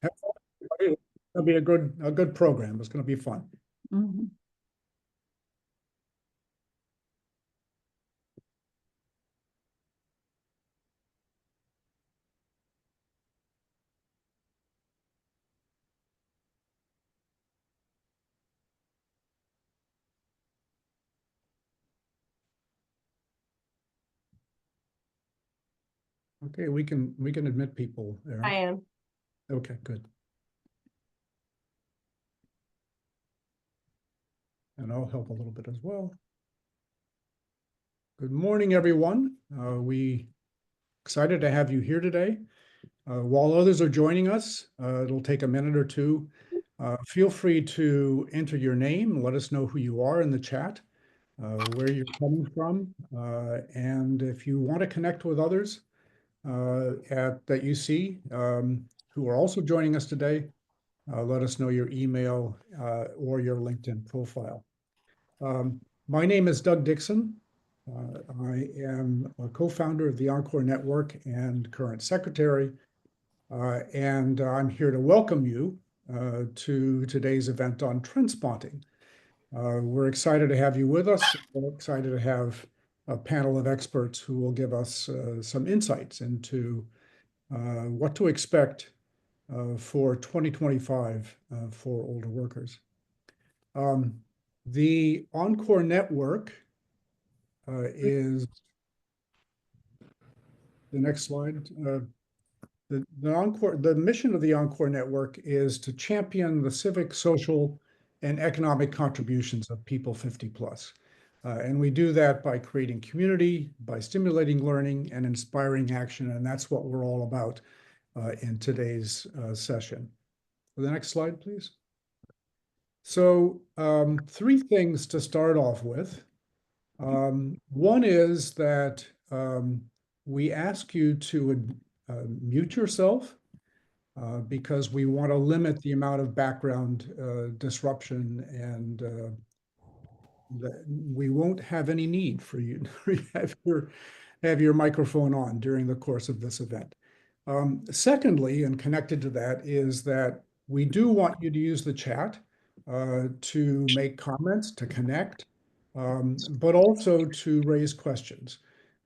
Have fun, everybody. It'll be a good program. It's going to be fun. Mhm. Okay, we can admit people I there. am. Okay, good. And I'll help a little bit as well. Good morning, everyone. We excited to have you here today. While others are joining us, it'll take a minute or two. Feel free to enter your name, let us know who you are in the chat, where you're coming from, and if you want to connect with others that you see who are also joining us today, let us know your email or your LinkedIn profile. My name is Doug Dixon. I am a co-founder of the Encore Network and current secretary, and I'm here to welcome you to today's event on Trendspotting. We're excited to have you with us. We're excited to have a panel of experts who will give us some insights into what to expect for 2025 for older workers. The Encore Network is the next slide. The mission of the Encore Network is to champion the civic, social, and economic contributions of people 50 plus. And we do that by creating community, by stimulating learning and inspiring action. And that's what we're all about in today's session. The next slide, please. So three things to start off with. One is that we ask you to mute yourself because we want to limit the amount of background disruption, and we won't have any need for you to have your microphone on during the course of this event. Secondly, and connected to that, is that we do want you to use the chat to make comments, to connect, but also to raise questions.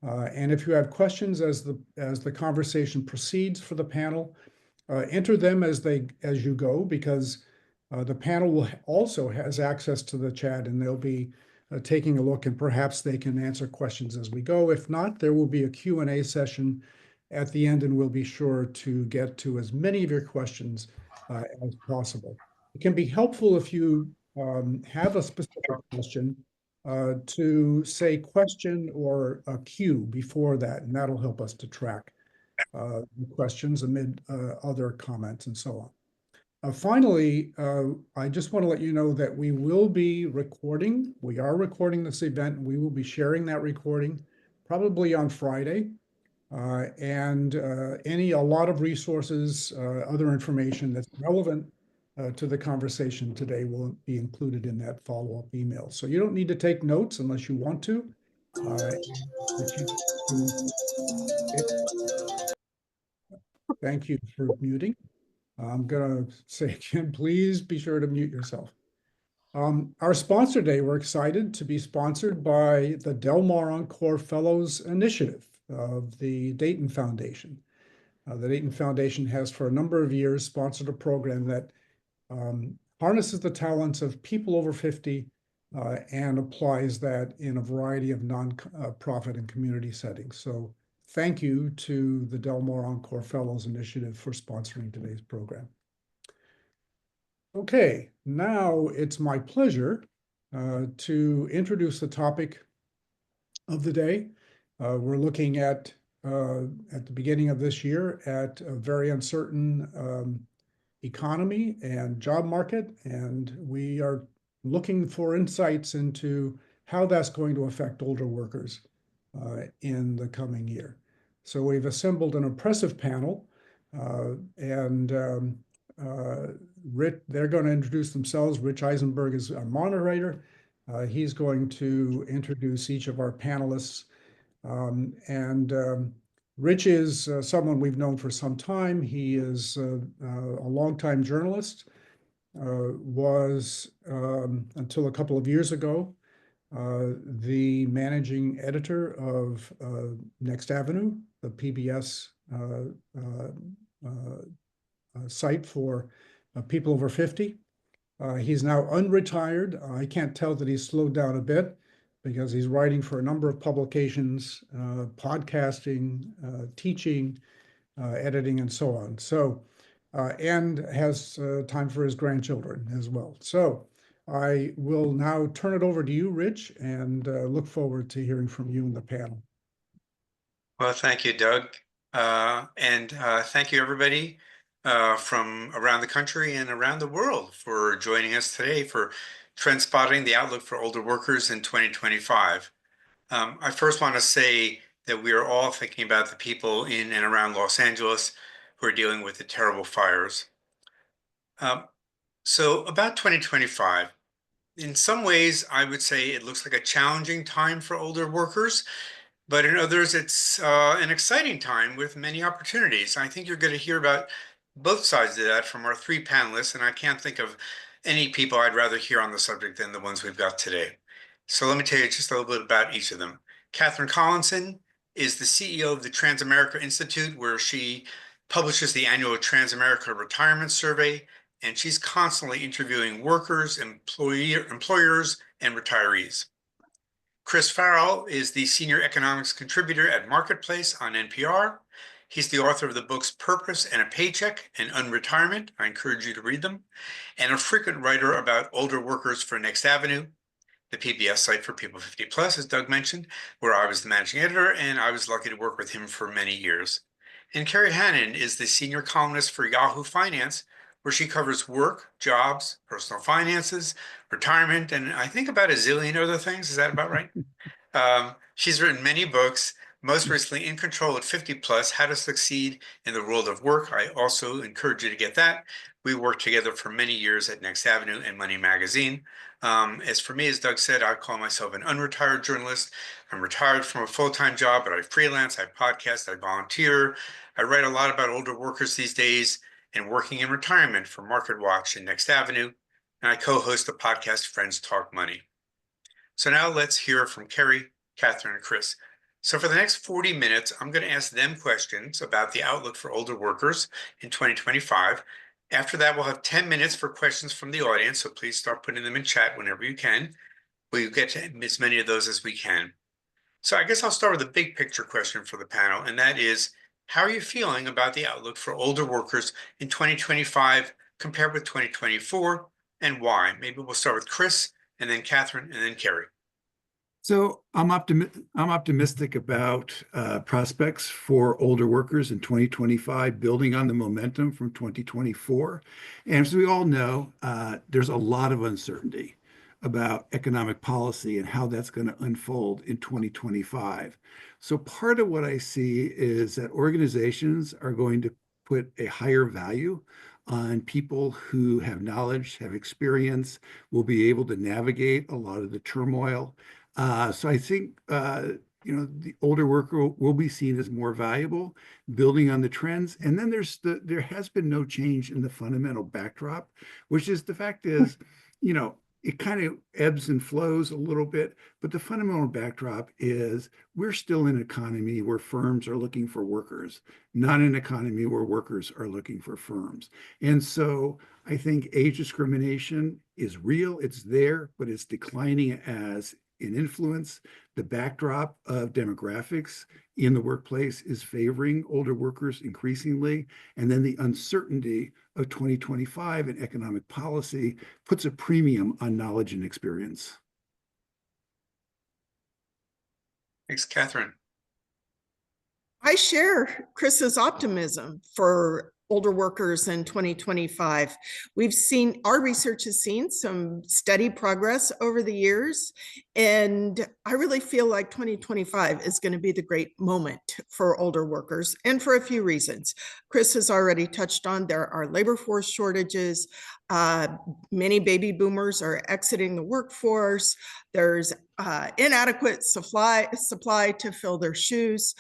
And if you have questions as the conversation proceeds for the panel, enter them as you go, because the panel will also has access to the chat, and they'll be taking a look, and perhaps they can answer questions as we go. If not, there will be a Q&A session at the end, and we'll be sure to get to as many of your questions as possible. It can be helpful if you have a specific question to say question or a Q before that, and that'll help us to track questions amid other comments and so on. Finally, I just want to let you know that we will be recording. We are recording this event, and we will be sharing that recording probably on Friday. And a lot of resources, other information that's relevant to the conversation today will be included in that follow-up email. So you don't need to take notes unless you want to. If you, Thank you for muting. I'm going to say again, please be sure to mute yourself. Our sponsor today, we're excited to be sponsored by the Del Mar Encore Fellows Initiative of the Dayton Foundation. The Dayton Foundation has for a number of years sponsored a program that harnesses the talents of people over 50 and applies that in a variety of non-profit and community settings. So thank you to the Del Mar Encore Fellows Initiative for sponsoring today's program. Okay, now it's my pleasure to introduce the topic of the day. We're looking at the beginning of this year at a very uncertain economy and job market, and we are looking for insights into how that's going to affect older workers in the coming year. So we've assembled an impressive panel, and they're going to introduce themselves. Rich Eisenberg is our moderator. He's going to introduce each of our panelists. Rich is someone we've known for some time. He is a longtime journalist, was until a couple of years ago the managing editor of Next Avenue, the PBS site for people over 50. He's now unretired. I can't tell that he's slowed down a bit because he's writing for a number of publications, podcasting, teaching, editing, and so on. So, and has time for his grandchildren as well. So I will now turn it over to you, Rich, and look forward to hearing from you and the panel. Well, thank you, Doug. And thank you, everybody from around the country and around the world for joining us today for Trendspotting, the outlook for older workers in 2025. I first want to say that we are all thinking about the people in and around Los Angeles who are dealing with the terrible fires. So about 2025, in some ways, I would say it looks like a challenging time for older workers. But in others, it's an exciting time with many opportunities. I think you're going to hear about both sides of that from our three panelists, and I can't think of any people I'd rather hear on the subject than the ones we've got today. So let me tell you just a little bit about each of them. Catherine Collinson is the CEO of the Transamerica Institute, where she publishes the annual Transamerica Retirement Survey, and she's constantly interviewing workers, employers, and retirees. Chris Farrell is the senior economics contributor at Marketplace on NPR. He's the author of the books Purpose and a Paycheck and Unretirement. I encourage you to read them. And a frequent writer about older workers for Next Avenue, the PBS site for people 50 plus, as Doug mentioned, where I was the managing editor, and I was lucky to work with him for many years. And Carrie Hannon is the senior columnist for Yahoo Finance, where she covers work, jobs, personal finances, retirement, and I think about a zillion other things. Is that about right? She's written many books, most recently In Control at 50 Plus, How to Succeed in the World of Work. I also encourage you to get that. We worked together for many years at Next Avenue and Money Magazine. As for me, as Doug said, I call myself an unretired journalist. I'm retired from a full-time job, but I freelance, I podcast, I volunteer. I write a lot about older workers these days and working in retirement for MarketWatch and Next Avenue. And I co-host the podcast Friends Talk Money. So now let's hear from Carrie, Catherine, and Chris. So for the next 40 minutes, I'm going to ask them questions about the outlook for older workers in 2025. After that, we'll have 10 minutes for questions from the audience, so please start putting them in chat whenever you can. We'll get to as many of those as we can. So I guess I'll start with a big picture question for the panel, and that is, how are you feeling about the outlook for older workers in 2025 compared with 2024, and why? Maybe we'll start with Chris, and then Catherine, and then Carrie. So I'm optimistic about prospects for older workers in 2025, building on the momentum from 2024. And as we all know, there's a lot of uncertainty about economic policy and how that's going to unfold in 2025. So part of what I see is that organizations are going to put a higher value on people who have knowledge, have experience, will be able to navigate a lot of the turmoil. So I think the older worker will be seen as more valuable, building on the trends. And then there has been no change in the fundamental backdrop, which is the fact is, it kind of ebbs and flows a little bit, but the fundamental backdrop is we're still in an economy where firms are looking for workers, not an economy where workers are looking for firms. And so I think age discrimination is real, it's there, but it's declining as an influence. The backdrop of demographics in the workplace is favoring older workers increasingly. And then the uncertainty of 2025 and economic policy puts a premium on knowledge and experience. Thanks, Catherine. I share Chris's optimism for older workers in 2025. Our research has seen some steady progress over the years, and I really feel like 2025 is going to be the great moment for older workers, and for a few reasons. Chris has already touched on there are labor force shortages. Many baby boomers are exiting the workforce. There's inadequate supply to fill their shoes.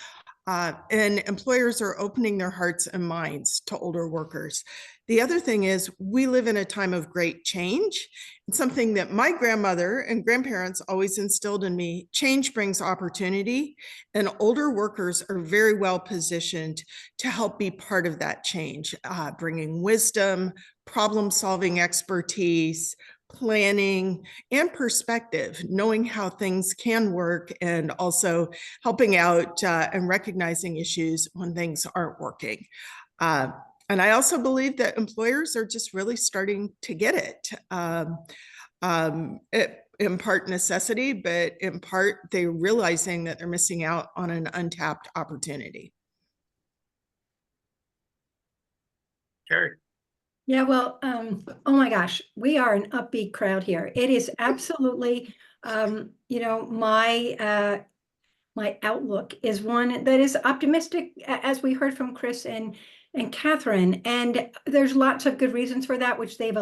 And employers are opening their hearts and minds to older workers. The other thing is, we live in a time of great change. It's something that my grandmother and grandparents always instilled in me. Change brings opportunity, and older workers are very well positioned to help be part of that change, bringing wisdom, problem-solving expertise, planning, and perspective, knowing how things can work, and also helping out and recognizing issues when things aren't working. And I also believe that employers are just really starting to get it. In part necessity, but in part they're realizing that they're missing out on an untapped opportunity. Carrie. Yeah, well, oh my gosh, we are an upbeat crowd here. It is absolutely, my outlook is one that is optimistic, as we heard from Chris and Catherine. And there's lots of good reasons for that, which they've,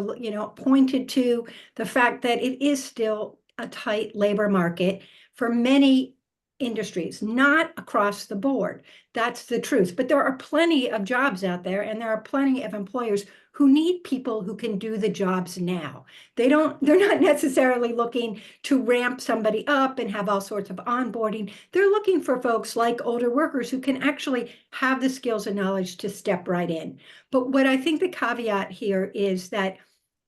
pointed to the fact that it is still a tight labor market for many industries, not across the board. That's the truth. But there are plenty of jobs out there, and there are plenty of employers who need people who can do the jobs now. They're not necessarily looking to ramp somebody up and have all sorts of onboarding. They're looking for folks like older workers who can actually have the skills and knowledge to step right in. But what I think the caveat here is that,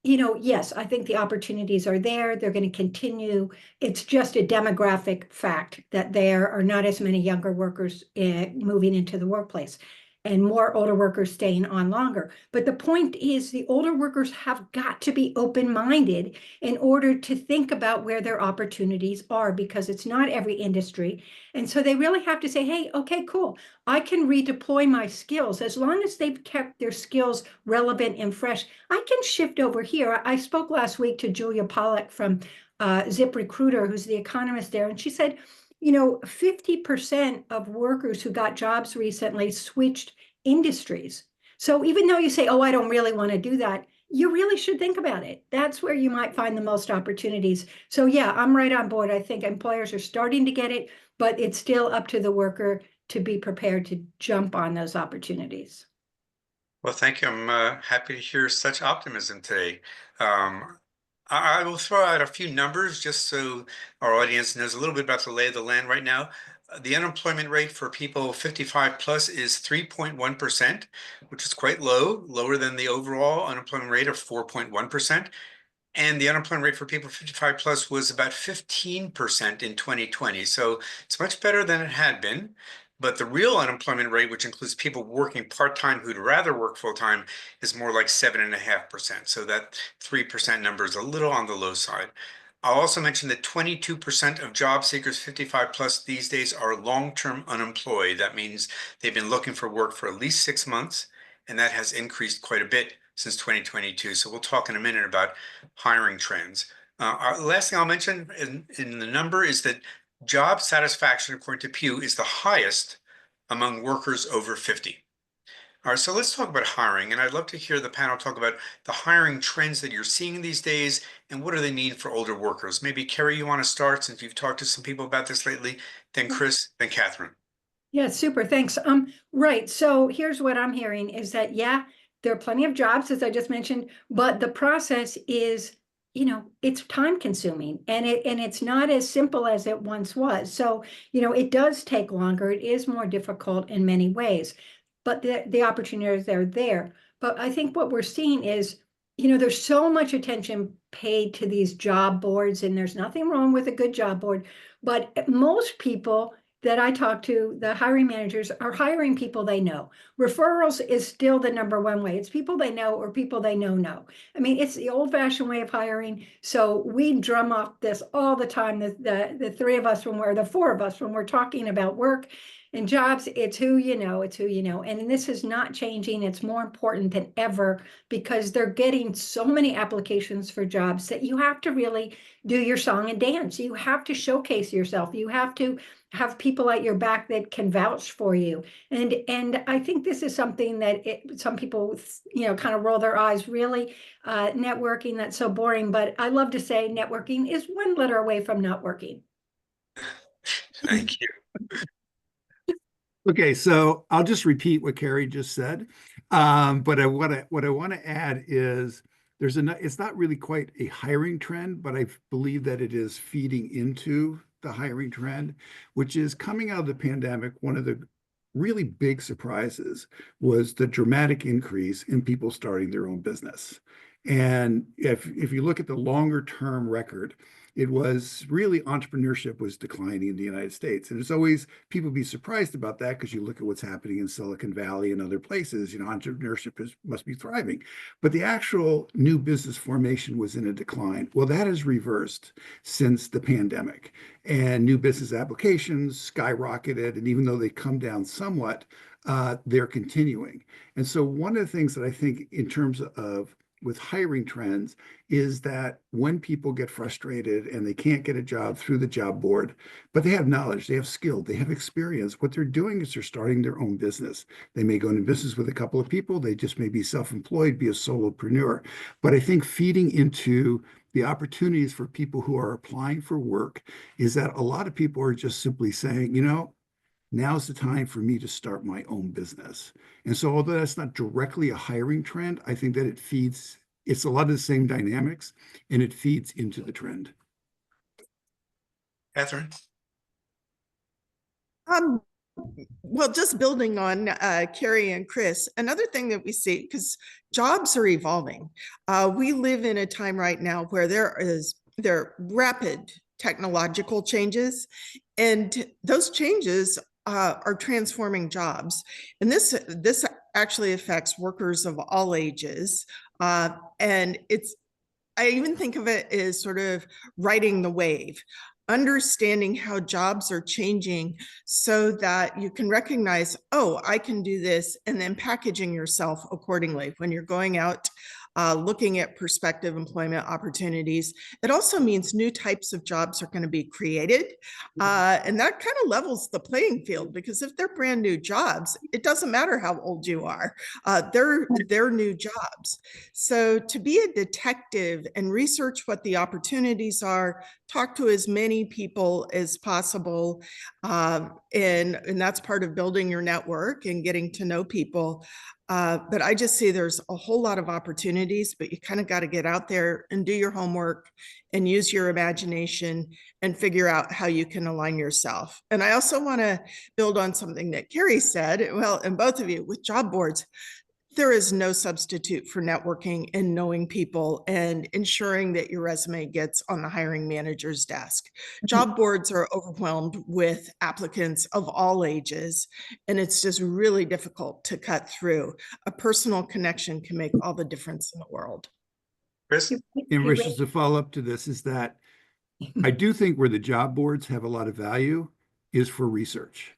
yes, I think the opportunities are there. They're going to continue. It's just a demographic fact that there are not as many younger workers moving into the workplace, and more older workers staying on longer. But the point is, the older workers have got to be open-minded in order to think about where their opportunities are, because it's not every industry. And so they really have to say, hey, okay, cool. I can redeploy my skills. As long as they've kept their skills relevant and fresh, I can shift over here. I spoke last week to Julia Pollack from ZipRecruiter, who's the economist there, and she said, 50% of workers who got jobs recently switched industries. So even though you say, oh, I don't really want to do that, you really should think about it. That's where you might find the most opportunities. So yeah, I'm right on board. I think employers are starting to get it, but it's still up to the worker to be prepared to jump on those opportunities. Well, thank you. I'm happy to hear such optimism today. I will throw out a few numbers just so our audience knows a little bit about the lay of the land right now. The unemployment rate for people 55 plus is 3.1%, which is quite low, lower than the overall unemployment rate of 4.1%. And the unemployment rate for people 55 plus was about 15% in 2020. So it's much better than it had been. But the real unemployment rate, which includes people working part-time who'd rather work full-time, is more like 7.5%. So that 3% number is a little on the low side. I'll also mention that 22% of job seekers 55 plus these days are long-term unemployed. That means they've been looking for work for at least 6 months, and that has increased quite a bit since 2022. So we'll talk in a minute about hiring trends. Last thing I'll mention in the number is that job satisfaction, according to Pew, is the highest among workers over 50. All right, so let's talk about hiring. And I'd love to hear the panel talk about the hiring trends that you're seeing these days and what do they mean for older workers. Maybe Carrie, you want to start since you've talked to some people about this lately, then Chris, then Catherine. Yeah, super. Thanks. Right. So here's what I'm hearing is that, yeah, there are plenty of jobs, as I just mentioned, but the process is, it's time consuming, and it's not as simple as it once was. So, it does take longer. It is more difficult in many ways, but the opportunities are there. But I think what we're seeing is, there's so much attention paid to these job boards, and there's nothing wrong with a good job board, but most people that I talk to, the hiring managers, are hiring people they know. Referrals is still the number one way. It's people they know or people they know. I mean, it's the old-fashioned way of hiring. So we drum off this all the time. The three of us, the four of us, when we're talking about work and jobs, it's who you know, it's who you know. And this is not changing. It's more important than ever because they're getting so many applications for jobs that you have to really do your song and dance. You have to showcase yourself. You have to have people at your back that can vouch for you. And I think this is something that some people, kind of roll their eyes, really, networking, that's so boring. But I love to say networking is one letter away from not working. Thank you. Okay, so I'll just repeat what Carrie just said. But what I want to add is it's not really quite a hiring trend, but I believe that it is feeding into the hiring trend, which is coming out of the pandemic. One of the really big surprises was the dramatic increase in people starting their own business. And if you look at the longer term record, it was really entrepreneurship was declining in the United States. And it's always people be surprised about that because you look at what's happening in Silicon Valley and other places, entrepreneurship must be thriving. But the actual new business formation was in a decline. Well, that has reversed since the pandemic, and new business applications skyrocketed. And even though they come down somewhat, they're continuing. And so one of the things that I think in terms of with hiring trends is that when people get frustrated and they can't get a job through the job board, but they have knowledge, they have skill, they have experience, what they're doing is they're starting their own business. They may go into business with a couple of people, they just may be self-employed, be a solopreneur. But I think feeding into the opportunities for people who are applying for work is that a lot of people are just simply saying, now's the time for me to start my own business. And so, although that's not directly a hiring trend, I think that it's a lot of the same dynamics and it feeds into the trend. Catherine? Um, well, just building on Carrie and Chris, another thing that we see, because jobs are evolving. We live in a time right now where there are rapid technological changes, and those changes are transforming jobs. And this actually affects workers of all ages. And I even think of it as sort of riding the wave, understanding how jobs are changing so that you can recognize, oh, I can do this, and then packaging yourself accordingly when you're going out looking at prospective employment opportunities. It also means new types of jobs are going to be created. And that kind of levels the playing field, because if they're brand new jobs, it doesn't matter how old you are. They're new jobs. So to be a detective and research what the opportunities are, talk to as many people as possible, and that's part of building your network and getting to know people. But I just see there's a whole lot of opportunities, but you kind of got to get out there and do your homework and use your imagination and figure out how you can align yourself. And I also want to build on something that Carrie said, well, and both of you, with job boards, there is no substitute for networking and knowing people and ensuring that your resume gets on the hiring manager's desk. Job boards are overwhelmed with applicants of all ages, and it's just really difficult to cut through. A personal connection can make all the difference in the world. Chris? And Rich, just to follow up to this is that I do think where the job boards have a lot of value is for research.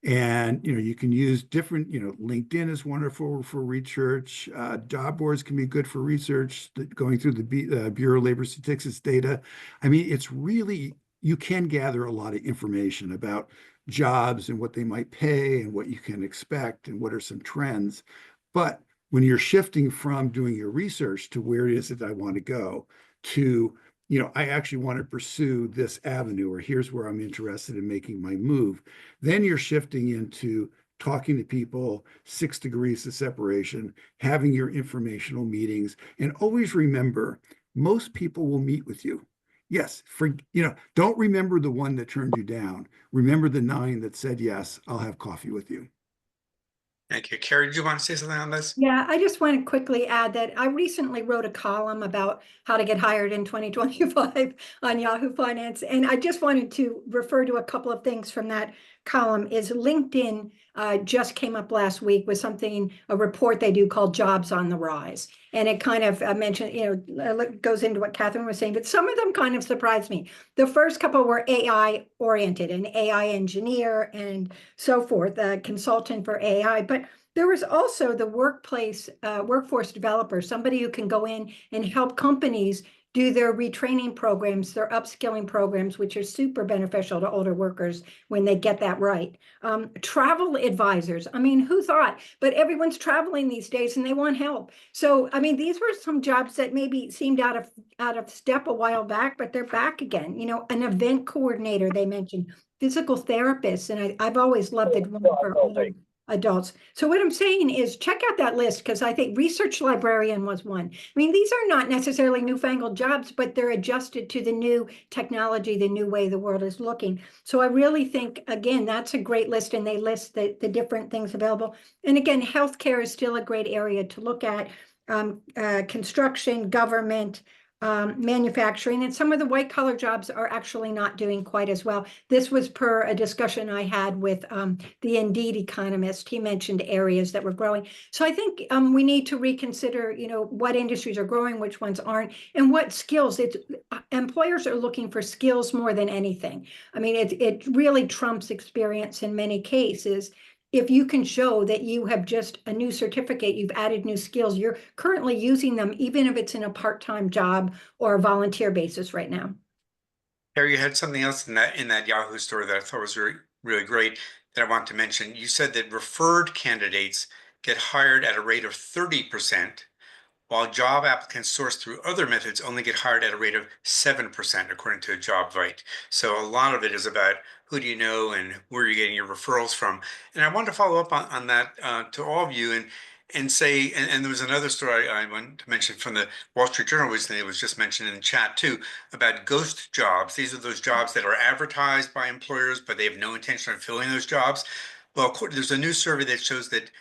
And you can use different, LinkedIn is wonderful for research. Job boards can be good for research, going through the Bureau of Labor Statistics data. I mean, it's really, you can gather a lot of information about jobs and what they might pay and what you can expect and what are some trends. But when you're shifting from doing your research to where it is that I want to go to, I actually want to pursue this avenue, or here's where I'm interested in making my move. Then you're shifting into talking to people, 6 degrees of separation, having your informational meetings, and always remember, most people will meet with you. Yes, don't remember the one that turned you down. Remember the 9 that said, yes, I'll have coffee with you. Thank you. Carrie, do you want to say something on this? Yeah, I just want to quickly add that I recently wrote a column about how to get hired in 2025 on Yahoo Finance. And I just wanted to refer to a couple of things from that column. Is LinkedIn just came up last week with a report they do called Jobs on the Rise. And it kind of mentioned, goes into what Catherine was saying, but some of them kind of surprised me. The first couple were AI oriented, an AI engineer and so forth, a consultant for AI. But there was also the workforce developer, somebody who can go in and help companies do their retraining programs, their upskilling programs, which are super beneficial to older workers when they get that right. Travel advisors. I mean, who thought? But everyone's traveling these days and they want help. So, I mean, these were some jobs that maybe seemed out of step a while back, but they're back again. An event coordinator they mentioned. physical therapists, and I've always loved the one for older adults. So what I'm saying is check out that list, because I think research librarian was one. I mean, these are not necessarily newfangled jobs, but they're adjusted to the new technology, the new way the world is looking. So I really think, again, that's a great list, and they list the different things available. And again, healthcare is still a great area to look at. Construction, government, manufacturing, and some of the white collar jobs are actually not doing quite as well. This was per a discussion I had with the Indeed economist. He mentioned areas that were growing. So I think we need to reconsider, what industries are growing, which ones aren't, and what skills. Employers are looking for skills more than anything. I mean, it really trumps experience in many cases. If you can show that you have just a new certificate, you've added new skills, you're currently using them, even if it's in a part-time job or a volunteer basis right now. Harry, you had something else in that Yahoo story that I thought was really, really great that I want to mention. You said that referred candidates get hired at a rate of 30%, while job applicants sourced through other methods only get hired at a rate of 7%, according to JobVite. So a lot of it is about who do you know and where you're getting your referrals from. And I want to follow up on that to all of you and say, and there was another story I want to mention from the Wall Street Journal recently. It was just mentioned in the chat too, about ghost jobs. These are those jobs that are advertised by employers, but they have no intention of filling those jobs. Well, there's a new survey that shows that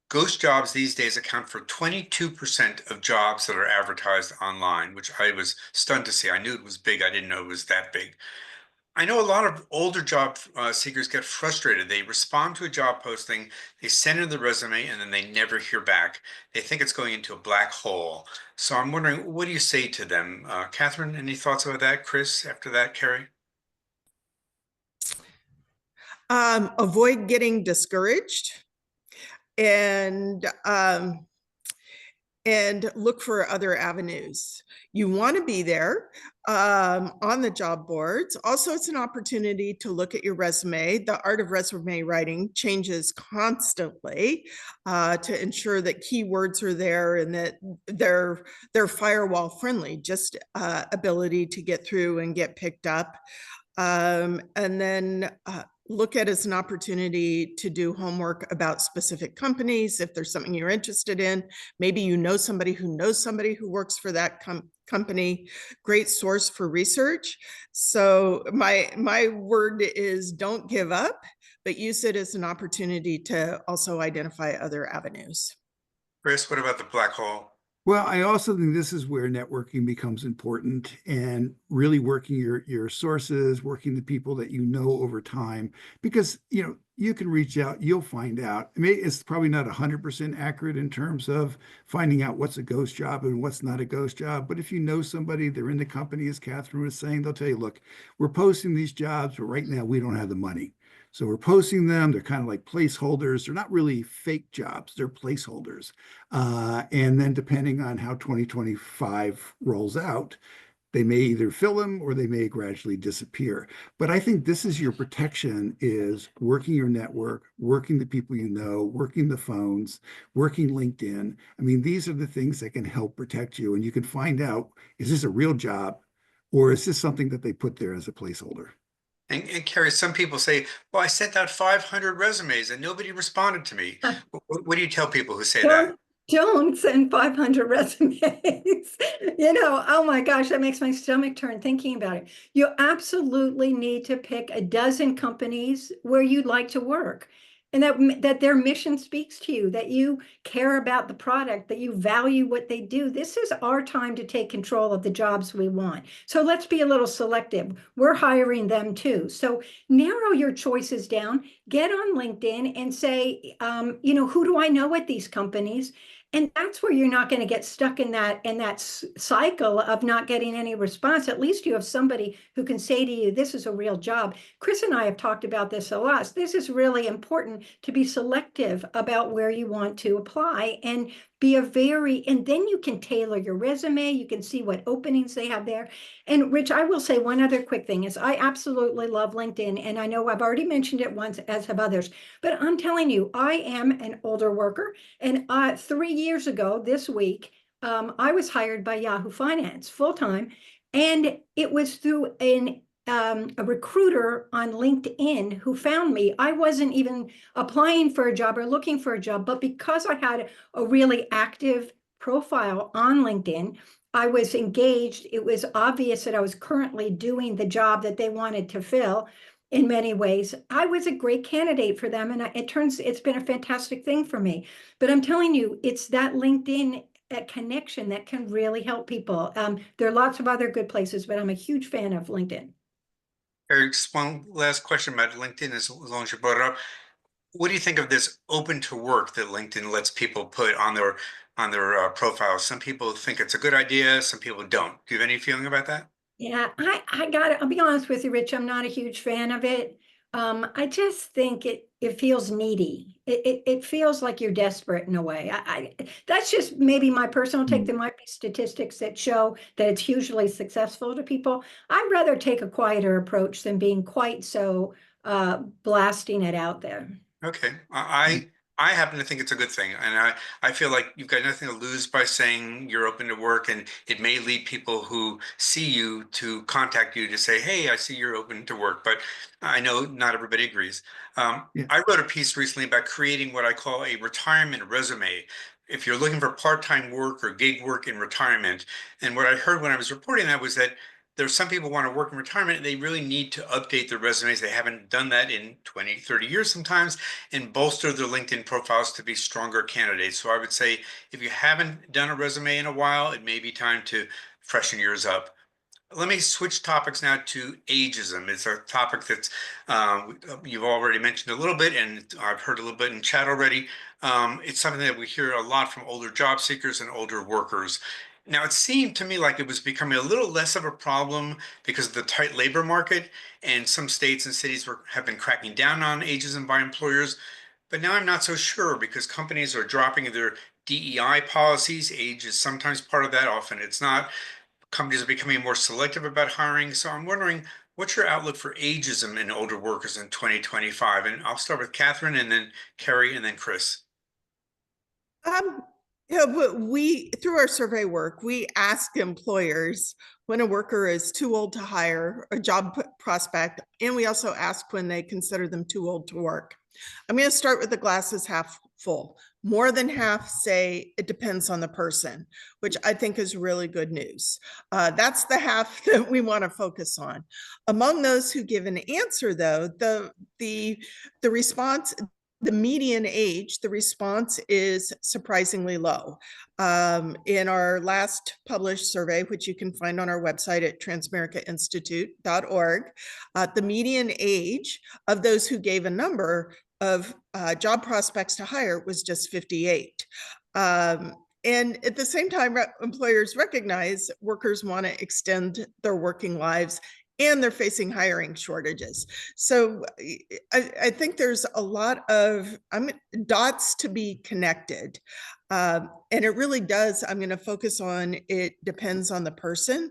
ghost jobs these days account for 22% of jobs that are advertised online, which I was stunned to see. I knew it was big. I didn't know it was that big. I know a lot of older job seekers get frustrated. They respond to a job posting, they send in the resume, and then they never hear back. They think it's going into a black hole. So I'm wondering, what do you say to them? Catherine, any thoughts about that? Chris, after that, Carrie? Avoid getting discouraged, and look for other avenues. You want to be there on the job boards. Also, it's an opportunity to look at your resume. The art of resume writing changes constantly to ensure that keywords are there and that they're firewall friendly, just ability to get through and get picked up. And then look at it as an opportunity to do homework about specific companies. If there's something you're interested in, maybe you know somebody who works for that company. Great source for research. So my word is don't give up, but use it as an opportunity to also identify other avenues. Chris, what about the black hole? Well, I also think this is where networking becomes important, and really working your sources, working the people that you know over time, because you can reach out, you'll find out. I mean, it's probably not 100% accurate in terms of finding out what's a ghost job and what's not a ghost job. But if you know somebody, they're in the company, as Catherine was saying, they'll tell you, look, we're posting these jobs, but right now we don't have the money. So we're posting them. They're kind of like placeholders. They're not really fake jobs. They're placeholders. And then depending on how 2025 rolls out, they may either fill them or they may gradually disappear. But I think this is your protection, is working your network, working the people you know, working the phones, working LinkedIn. I mean, these are the things that can help protect you. And you can find out, is this a real job or is this something that they put there as a placeholder? And Carrie, some people say, well, I sent out 500 resumes and nobody responded to me. What do you tell people who say that? Don't send 500 resumes. Oh my gosh, that makes my stomach turn thinking about it. You absolutely need to pick a dozen companies where you'd like to work, and that their mission speaks to you, that you care about the product, that you value what they do. This is our time to take control of the jobs we want. So let's be a little selective. We're hiring them too. So narrow your choices down, get on LinkedIn and say, who do I know at these companies? And that's where you're not going to get stuck in that cycle of not getting any response. At least you have somebody who can say to you, this is a real job. Chris and I have talked about this a lot. This is really important, to be selective about where you want to apply, and and then you can tailor your resume. You can see what openings they have there. And Rich, I will say one other quick thing is I absolutely love LinkedIn. And I know I've already mentioned it once, as have others, but I'm telling you, I am an older worker. And 3 years ago this week, I was hired by Yahoo Finance full-time. And it was through an a recruiter on LinkedIn who found me. I wasn't even applying for a job or looking for a job, but because I had a really active profile on LinkedIn, I was engaged. It was obvious that I was currently doing the job that they wanted to fill in many ways. I was a great candidate for them, and it's been a fantastic thing for me. But I'm telling you, it's that LinkedIn connection that can really help people. There are lots of other good places, but I'm a huge fan of LinkedIn. Eric, just one last question about LinkedIn, as long as you brought it up. What do you think of this open to work that LinkedIn lets people put on their profiles? Some people think it's a good idea, some people don't. Do you have any feeling about that? Yeah, I'll be honest with you, Rich, I'm not a huge fan of it. I just think it feels needy. It feels like you're desperate in a way. That's just maybe my personal take. There might be statistics that show that it's hugely successful to people. I'd rather take a quieter approach than being quite so blasting it out there. Okay, I happen to think it's a good thing, and I feel like you've got nothing to lose by saying you're open to work, and it may lead people who see you to contact you to say, "Hey, I see you're open to work," but I know not everybody agrees. Yeah. I wrote a piece recently about creating what I call a retirement resume. If you're looking for part-time work or gig work in retirement, and what I heard when I was reporting that was that there's some people want to work in retirement, and they really need to update their resumes. They haven't done that in 20, 30 years sometimes, and bolster their LinkedIn profiles to be stronger candidates. So I would say if you haven't done a resume in a while, it may be time to freshen yours up. Let me switch topics now to ageism. It's a topic that's you've already mentioned a little bit, and I've heard a little bit in chat already. It's something that we hear a lot from older job seekers and older workers. Now, it seemed to me like it was becoming a little less of a problem because of the tight labor market, and some states and cities have been cracking down on ageism by employers. But now I'm not so sure because companies are dropping their DEI policies. Age is sometimes part of that, often it's not. Companies are becoming more selective about hiring. So I'm wondering, what's your outlook for ageism in older workers in 2025? And I'll start with Catherine and then Carrie and then Chris. Um, yeah, but through our survey work, we ask employers when a worker is too old to hire a job prospect, and we also ask when they consider them too old to work. I'm going to start with the glasses half full. More than half say it depends on the person, which I think is really good news. That's the half that we want to focus on. Among those who give an answer, though, the response, the median age, the response is surprisingly low. In our last published survey, which you can find on our website at transamericainstitute.org, the median age of those who gave a number of job prospects to hire was just 58. And at the same time, employers recognize workers want to extend their working lives and they're facing hiring shortages. So I think there's a lot of dots to be connected. And it really does, I'm going to focus on it depends on the person.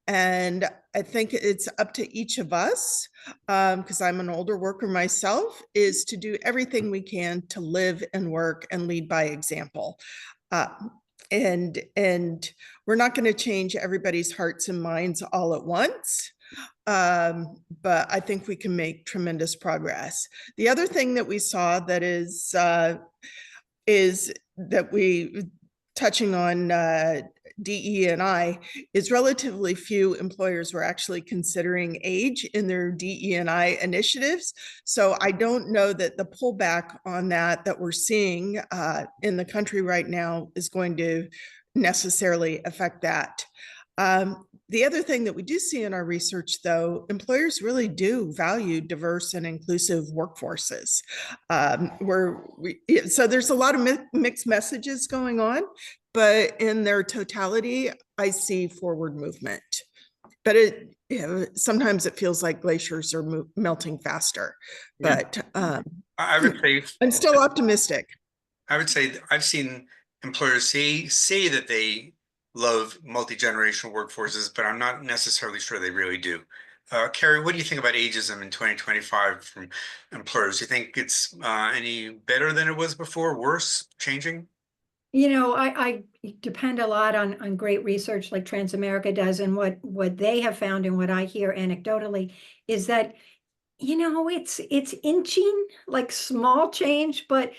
And I think it's up to each of us, because I'm an older worker myself, is to do everything we can to live and work and lead by example. And we're not going to change everybody's hearts and minds all at once. But I think we can make tremendous progress. The other thing that we saw that is that we touching on DE&I is relatively few employers were actually considering age in their DE&I initiatives. So I don't know that the pullback on that we're seeing in the country right now is going to necessarily affect that. The other thing that we do see in our research, though, employers really do value diverse and inclusive workforces. So there's a lot of mixed messages going on, but in their totality, I see forward movement. But sometimes it feels like glaciers are melting faster. But I would say I'm still optimistic. I would say I've seen employers say that they love multi-generational workforces, but I'm not necessarily sure they really do. Carrie, what do you think about ageism in 2025 from employers? Do you think it's any better than it was before, worse, changing? I depend a lot on great research like Transamerica does, and what they have found and what I hear anecdotally is that, it's inching, like small change, but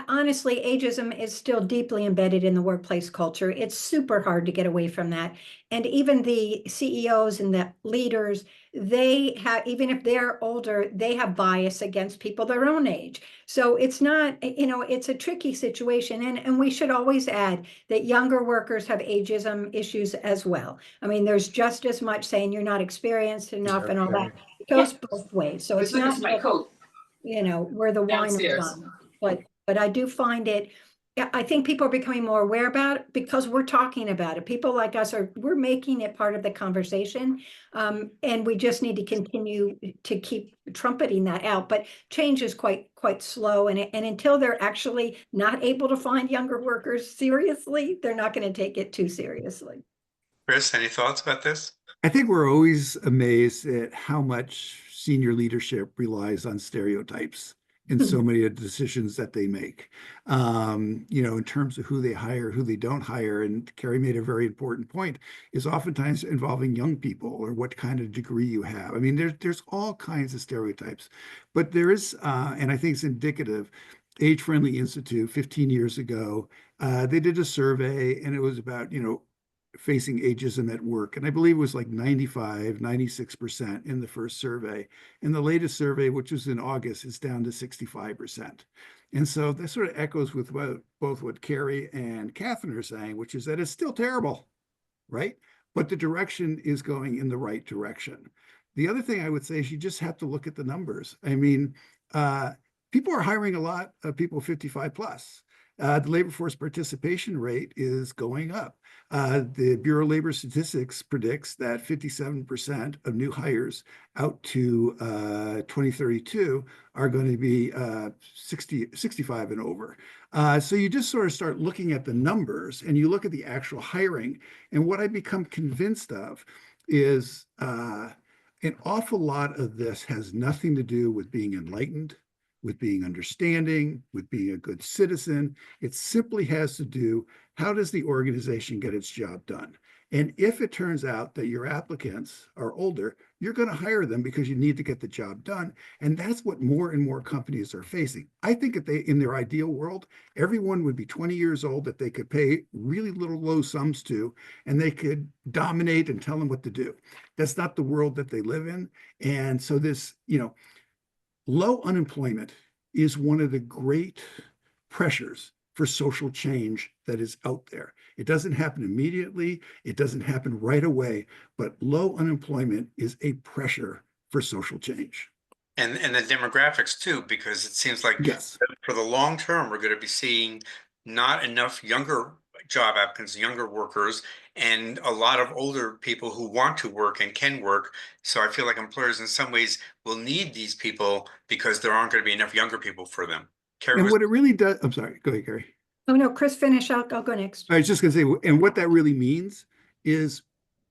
honestly, ageism is still deeply embedded in the workplace culture. It's super hard to get away from that. And even the CEOs and the leaders, they have, even if they're older, they have bias against people their own age. So it's not, it's a tricky situation. And we should always add that younger workers have ageism issues as well. I mean, there's just as much saying you're not experienced enough and all that. It goes both ways. So it's not my coat where the wine is downstairs. done. But I do find it, yeah, I think people are becoming more aware about it because we're talking about it. People like us we're making it part of the conversation. And we just need to continue to keep trumpeting that out. But change is quite slow. And until they're actually not able to find younger workers seriously, they're not going to take it too seriously. Chris, any thoughts about this? I think we're always amazed at how much senior leadership relies on stereotypes in so many of the decisions that they make. In terms of who they hire, who they don't hire. And Carrie made a very important point, is oftentimes involving young people or what kind of degree you have. I mean, there's all kinds of stereotypes, but there is, and I think it's indicative, Age Friendly Institute 15 years ago, they did a survey, and it was about, facing ageism at work. And I believe it was like 95, 96% in the first survey. In the latest survey, which was in August, it's down to 65%. And so that sort of echoes with both what Carrie and Catherine are saying, which is that it's still terrible, right? But the direction is going in the right direction. The other thing I would say is you just have to look at the numbers. I mean, people are hiring a lot of people 55 plus. The labor force participation rate is going up. The Bureau of Labor Statistics predicts that 57% of new hires out to 2032 are going to be 65 and over. So you just sort of start looking at the numbers and you look at the actual hiring. And what I become convinced of is an awful lot of this has nothing to do with being enlightened, with being understanding, with being a good citizen. It simply has to do, how does the organization get its job done? And if it turns out that your applicants are older, you're going to hire them because you need to get the job done. And that's what more and more companies are facing. I think if they, in their ideal world, everyone would be 20 years old that they could pay really little low sums to, and they could dominate and tell them what to do. That's not the world that they live in. And so this, low unemployment is one of the great pressures for social change that is out there. It doesn't happen immediately. It doesn't happen right away, but low unemployment is a pressure for social change. And the demographics too, because it seems like Yes. for the long term, we're going to be seeing not enough younger job applicants, younger workers, and a lot of older people who want to work and can work. So I feel like employers in some ways will need these people because there aren't going to be enough younger people for them. Carrie, And what it really does, I'm sorry, go ahead, Carrie. Oh, no, Chris, finish. I'll go next. I was just going to say, and what that really means is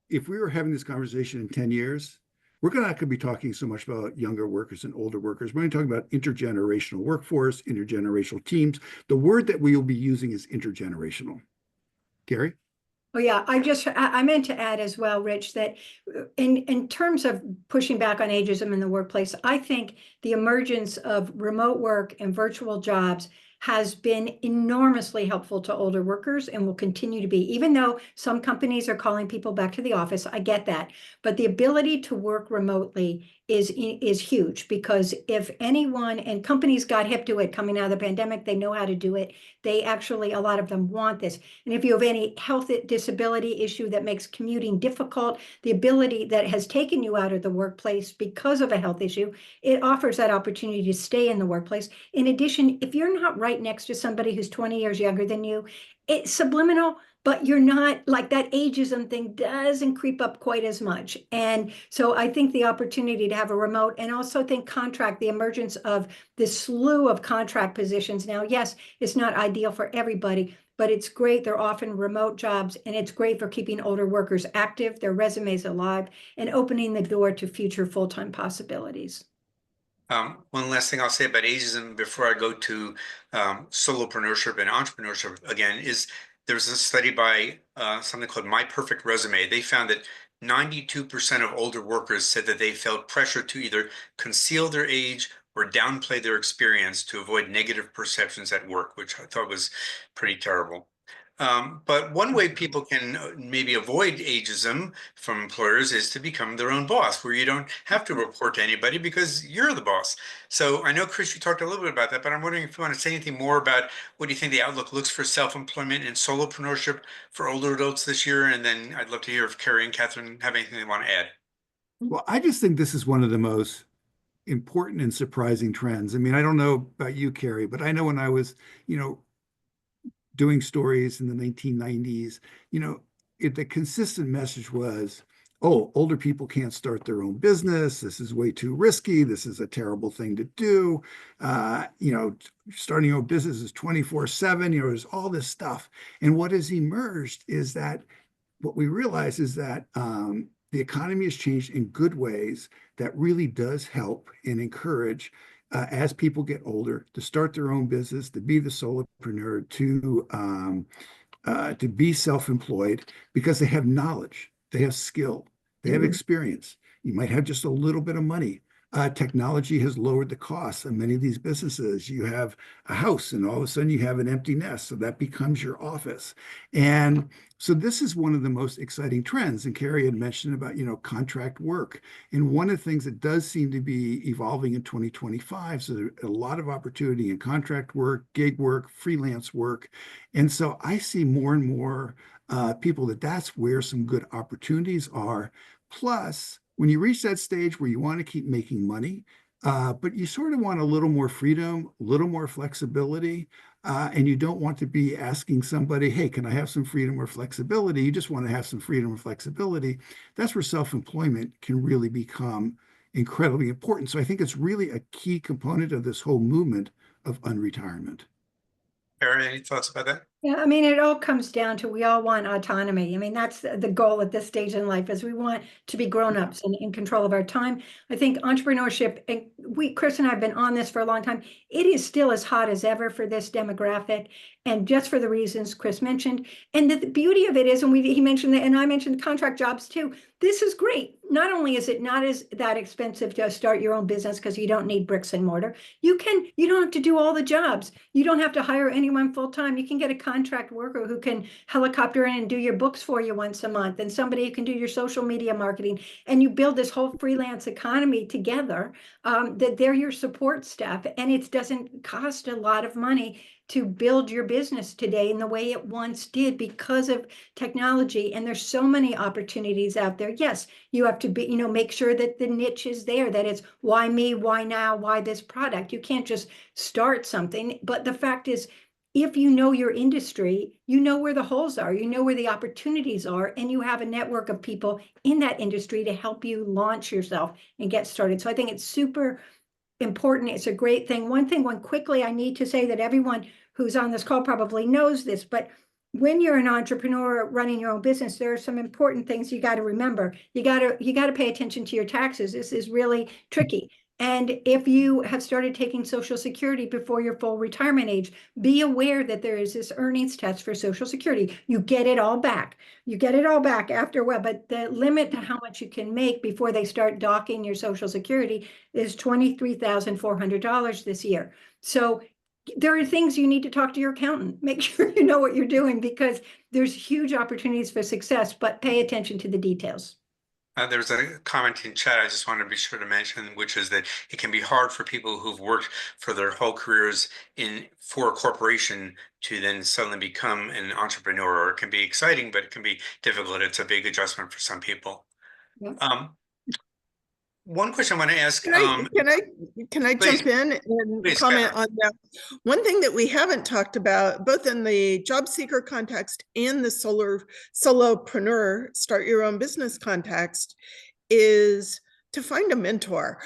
if we were having this conversation in 10 years, we're not going to be talking so much about younger workers and older workers. We're going to talk about intergenerational workforce, intergenerational teams. The word that we will be using is intergenerational. Gary? Oh, yeah, I meant to add as well, Rich, that in terms of pushing back on ageism in the workplace, I think the emergence of remote work and virtual jobs has been enormously helpful to older workers and will continue to be, even though some companies are calling people back to the office. I get that. But the ability to work remotely is huge, because if anyone, and companies got hip to it coming out of the pandemic, they know how to do it. They actually, a lot of them want this. And if you have any health disability issue that makes commuting difficult, the ability that has taken you out of the workplace because of a health issue, it offers that opportunity to stay in the workplace. In addition, if you're not right next to somebody who's 20 years younger than you, it's subliminal, but you're not, like, that ageism thing doesn't creep up quite as much. And so I think the opportunity to have a remote, and also think contract, the emergence of this slew of contract positions now, yes, it's not ideal for everybody, but it's great. They're often remote jobs, and it's great for keeping older workers active, their resumes alive, and opening the door to future full-time possibilities. One last thing I'll say about ageism before I go to solopreneurship and entrepreneurship again is there's a study by something called My Perfect Resume. They found that 92% of older workers said that they felt pressure to either conceal their age or downplay their experience to avoid negative perceptions at work, which I thought was pretty terrible. But one way people can maybe avoid ageism from employers is to become their own boss, where you don't have to report to anybody because you're the boss. So I know, Chris, you talked a little bit about that, but I'm wondering if you want to say anything more about what do you think the outlook looks for self-employment and solopreneurship for older adults this year? And then I'd love to hear if Carrie and Catherine have anything they want to add. Well, I just think this is one of the most important and surprising trends. I mean, I don't know about you, Carrie, but I know when I was, you know, doing stories in the 1990s, you know, the consistent message was, oh, older people can't start their own business. This is way too risky. This is a terrible thing to do. You know, starting your own business is 24/7. You know, there's all this stuff. And what has emerged is that what we realize is that the economy has changed in good ways that really does help and encourage as people get older to start their own business, to be the solopreneur, to be self-employed because they have knowledge, they have skill, they have experience. You might have just a little bit of money. Technology has lowered the costs of many of these businesses. You have a house and all of a sudden you have an empty nest. So that becomes your office. And so this is one of the most exciting trends. And Carrie had mentioned about, you know, contract work. And one of the things that does seem to be evolving in 2025, so there's a lot of opportunity in contract work, gig work, freelance work. And so I see more and more people that's where some good opportunities are. Plus, when you reach that stage where you want to keep making money, but you sort of want a little more freedom, a little more flexibility, and you don't want to be asking somebody, hey, can I have some freedom or flexibility? You just want to have some freedom or flexibility. That's where self-employment can really become incredibly important. So I think it's really a key component of this whole movement of unretirement. Carrie, any thoughts about that? Yeah, I mean, it all comes down to we all want autonomy. I mean, that's the goal at this stage in life is we want to be grown-ups and in control of our time. I think entrepreneurship, and Chris and I have been on this for a long time. It is still as hot as ever for this demographic, and just for the reasons Chris mentioned. And the beauty of it is, and he mentioned that, and I mentioned contract jobs too. This is great. Not only is it not that expensive to start your own business because you don't need bricks and mortar. You don't have to do all the jobs. You don't have to hire anyone full time. You can get a contract worker who can helicopter in and do your books for you once a month, and somebody who can do your social media marketing, and you build this whole freelance economy together, that they're your support staff, and it doesn't cost a lot of money to build your business today in the way it once did because of technology. And there's so many opportunities out there. Yes, you have to be, make sure that the niche is there, that it's why me, why now, why this product. You can't just start something. But the fact is, if you know your industry, you know where the holes are, you know where the opportunities are, and you have a network of people in that industry to help you launch yourself and get started. So I think it's super important. It's a great thing. One quickly, I need to say that everyone who's on this call probably knows this, but when you're an entrepreneur running your own business, there are some important things you got to remember. You got to pay attention to your taxes. This is really tricky. And if you have started taking Social Security before your full retirement age, be aware that there is this earnings test for Social Security. You get it all back. You get it all back after a while, but the limit to how much you can make before they start docking your Social Security is $23,400 this year. So there are things you need to talk to your accountant. Make sure you know what you're doing because there's huge opportunities for success, but pay attention to the details. There's a comment in chat I just want to be sure to mention, which is that it can be hard for people who've worked for their whole careers for a corporation to then suddenly become an entrepreneur. It can be exciting, but it can be difficult. It's a big adjustment for some people. Yep. One question I want to ask. Can I please, jump in and please, comment on that? One thing that we haven't talked about, both in the job seeker context and the solopreneur, start your own business context, is to find a mentor.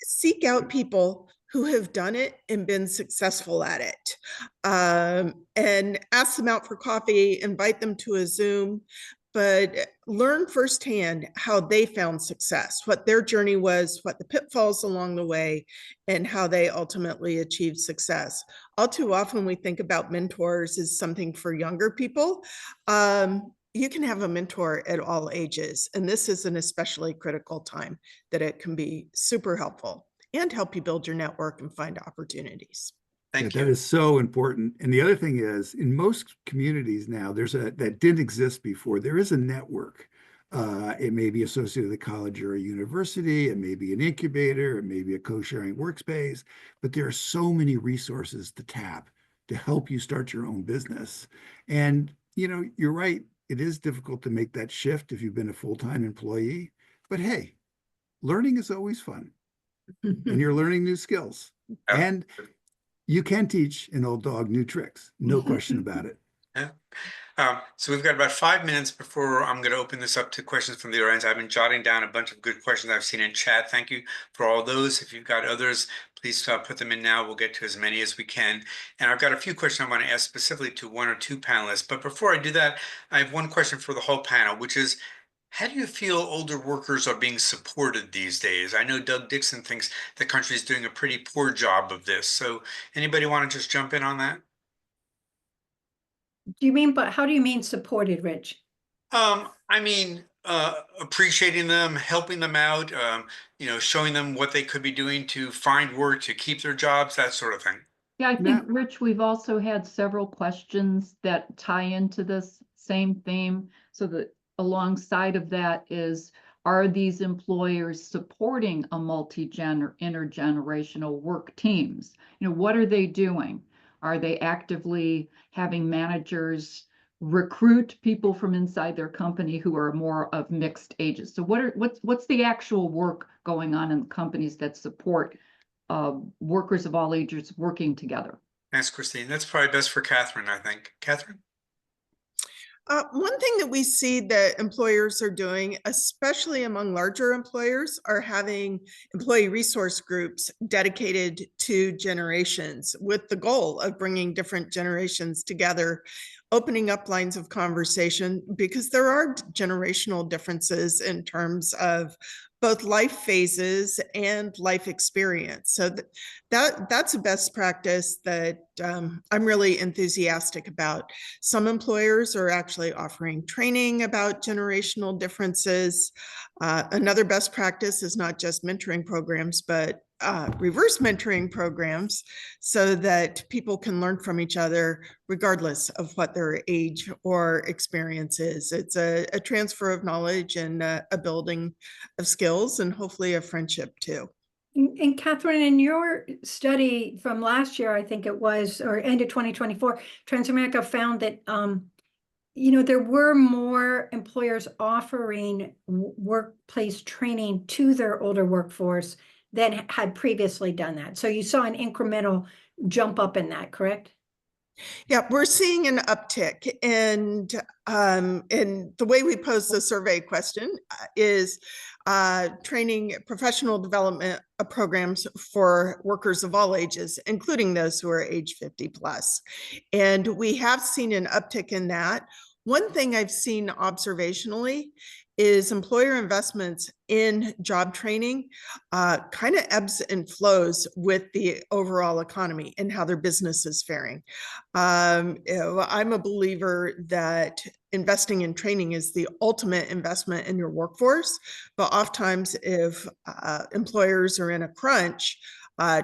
Seek out people who have done it and been successful at it, and ask them out for coffee, invite them to a Zoom, but learn firsthand how they found success, what their journey was, what the pitfalls along the way, and how they ultimately achieved success. All too often, we think about mentors as something for younger people. You can have a mentor at all ages, and this is an especially critical time that it can be super helpful and help you build your network and find opportunities. Thank That you. is so important. And the other thing is, in most communities now, that didn't exist before. There is a network. It may be associated with a college or a university. It may be an incubator. It may be a co-sharing workspace. But there are so many resources to tap to help you start your own business. And you're right. It is difficult to make that shift if you've been a full-time employee. But hey, learning is always fun, and you're learning new skills. And you can teach an old dog new tricks, no question about it. Yeah. So we've got about 5 minutes before I'm going to open this up to questions from the audience. I've been jotting down a bunch of good questions I've seen in chat. Thank you for all those. If you've got others, please put them in now. We'll get to as many as we can. And I've got a few questions I want to ask specifically to one or two panelists. But before I do that, I have one question for the whole panel, which is, how do you feel older workers are being supported these days? I know Doug Dixon thinks the country is doing a pretty poor job of this. So anybody want to just jump in on that? But how do you mean supported, Rich? I mean, appreciating them, helping them out, showing them what they could be doing to find work, to keep their jobs, that sort of thing. Yeah, I Yeah. think, Rich, we've also had several questions that tie into this same theme. So that alongside of that is, are these employers supporting a intergenerational work teams? What are they doing? Are they actively having managers recruit people from inside their company who are more of mixed ages? So what's the actual work going on in companies that support workers of all ages working together? Thanks, Christine. That's probably best for Catherine, I think. Catherine? One thing that we see that employers are doing, especially among larger employers, are having employee resource groups dedicated to generations with the goal of bringing different generations together, opening up lines of conversation, because there are generational differences in terms of both life phases and life experience. So that's a best practice that I'm really enthusiastic about. Some employers are actually offering training about generational differences. Another best practice is not just mentoring programs, but reverse mentoring programs, so that people can learn from each other regardless of what their age or experience is. It's a transfer of knowledge and a building of skills, and hopefully a friendship too. And Catherine, in your study from last year, I think it was, or end of 2024, Transamerica found that there were more employers offering workplace training to their older workforce than had previously done that. So you saw an incremental jump up in that, correct? Yeah, we're seeing an uptick, and the way we pose the survey question is training professional development programs for workers of all ages, including those who are age 50 plus. And we have seen an uptick in that. One thing I've seen observationally is employer investments in job training kind of ebbs and flows with the overall economy and how their business is faring. I'm a believer that investing in training is the ultimate investment in your workforce, but oftentimes if employers are in a crunch,